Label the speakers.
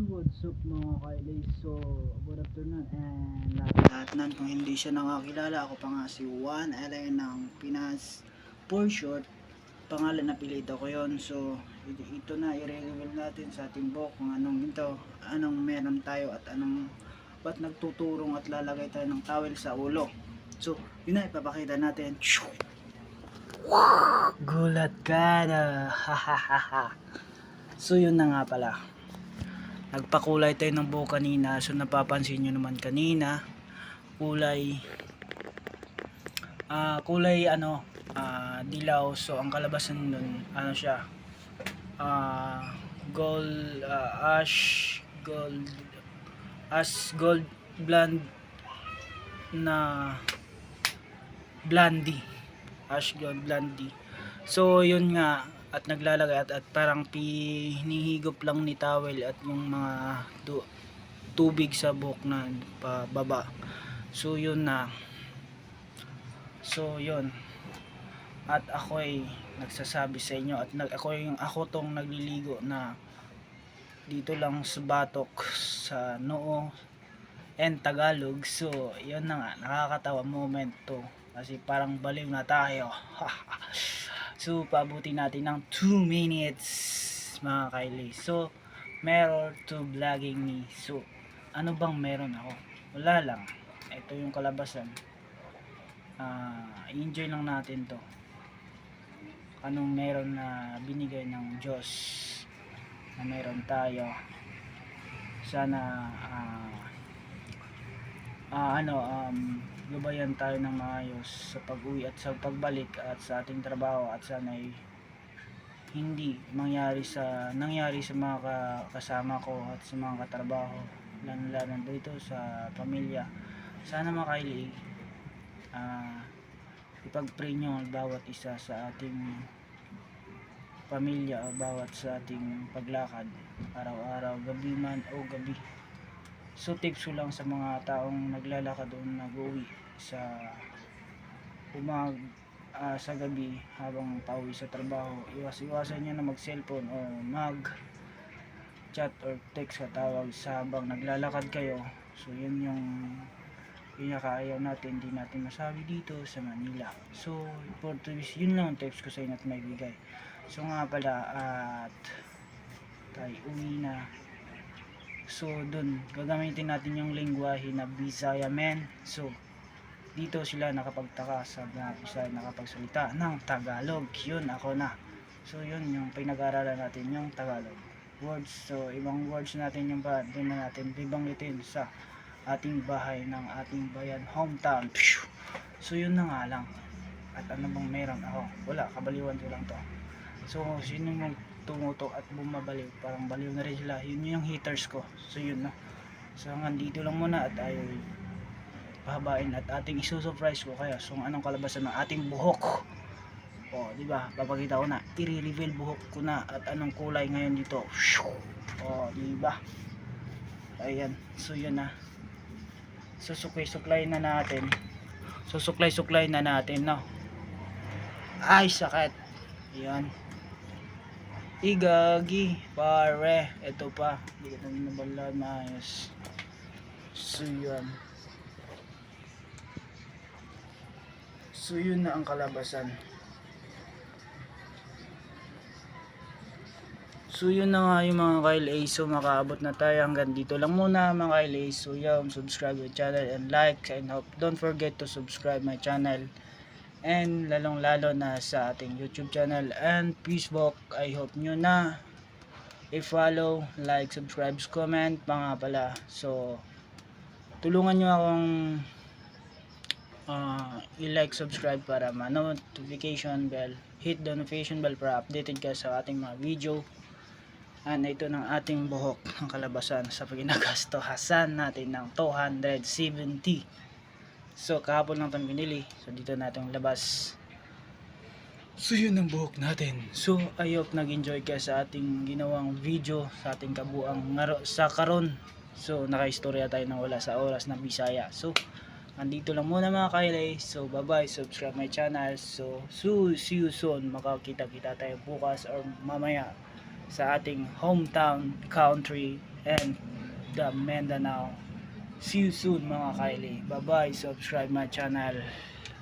Speaker 1: What's up mga kailay? So, good afternoon and lahat nan kung hindi siya nakakilala, ako pa nga si Juan Ellen ng Pinas for short, pangalan na pilito ko yon. So, ito na i-reveal natin sa ating book kung anong meron tayo at ba't nagtuturong at lalagay tayo ng towel sa ulo. So, yun na ipapakita natin. Gulat ka na. So, yun na nga pala. Nagpakulay tayo ng buhok kanina. So napapansin nyo naman kanina kulay dilaw. So ang kalabasan nun siya, gold, gold blonde na blondie, ash gold blondie. So yun nga, at naglalagay at parang hinihigop lang ni towel at yung mga tubig sa buhok na pababa. So yun na. So yun. At ako ay nagsasabi sa inyo at ako tong nagliligo na dito lang sa batok sa noo and Tagalog. So yun na nga, nakakatawa moment to kasi parang baliw na tayo. So paabuti natin ng 2 minutes mga kaili. So mirror to vlogging me. So ano bang meron ako? Wala lang. Ito yung kalabasan. Enjoy lang natin to. Anong meron na binigay ng Diyos na meron tayo. Sana gabayan tayo ng maayos sa pag-uwi at sa pagbalik at sa ating trabaho, at sana ay hindi nangyari sa mga kasama ko at sa mga katrabaho, lalo dito sa pamilya. Sana mga kaili, ipag-pray nyo ang bawat isa sa ating pamilya o bawat sa ating paglakad araw-araw, gabi man o gabi. So tips ko lang sa mga taong naglalakad o nag-uwi sa sa gabi habang pauwi sa trabaho, iwasan nyo na mag cellphone o mag chat or text sa tawag sa habang naglalakad kayo. So yun yung pinakaayaw natin, hindi natin masabi dito sa Manila. So for this, yun lang ang tips ko sa inyo at may bigay. So nga pala, at tayo uwi na. So dun gagamitin natin yung lingwahe na Bisaya men. So dito sila nakapagtaka sa mga Bisaya nakapagsalita ng Tagalog. Yun ako na. So yun yung pinag-aaralan natin, yung Tagalog words. So ibang words natin yung din na natin bibanggitin sa ating bahay ng ating bayan, hometown. So yun na nga lang. At ano bang meron ako? Wala, kabaliwan ko lang to. So sino yung tumutok at bumabaliw, parang baliw na rin sila, yun yung haters ko. So yun na. So hanggang dito lang muna at tayo pahabain at ating isusurprise ko kaya so anong kalabasan ng ating buhok. O di ba, papakita ko na, i-reveal buhok ko na at anong kulay ngayon dito. O di ba, ayan. So yun na, susuklay na natin, susuklay na natin, no? Ay sakit, ayan. Igagi pare, ito pa, hindi ko na nabala maayos. So yun, so yun na ang kalabasan. So yun na nga yung mga kailay. So makaabot na tayo, hanggang dito lang muna mga kailay. So yun, subscribe my channel and like, and hope don't forget to subscribe my channel, and lalong lalo na sa ating YouTube channel and Facebook. I hope nyo na i-follow, like, subscribe, comment mga pala. So tulungan nyo akong i-like, subscribe para ma-notification bell, hit the notification bell para updated ka sa ating mga video. Ito ng ating buhok ng kalabasan sa pinagastohasan natin ng 270. So kahapon lang itong binili. So dito natin labas. So yun ang buhok natin. So I hope nag-enjoy ka sa ating ginawang video, sa ating kabuang sa karon. So naka-istorya tayo ng wala sa oras na Bisaya. So andito lang muna mga kailay. So bye bye, subscribe my channel. So see you soon. Makakita-kita tayo bukas or mamaya sa ating hometown country and the Mindanao. See you soon mga Kylie. Bye bye. Subscribe my channel.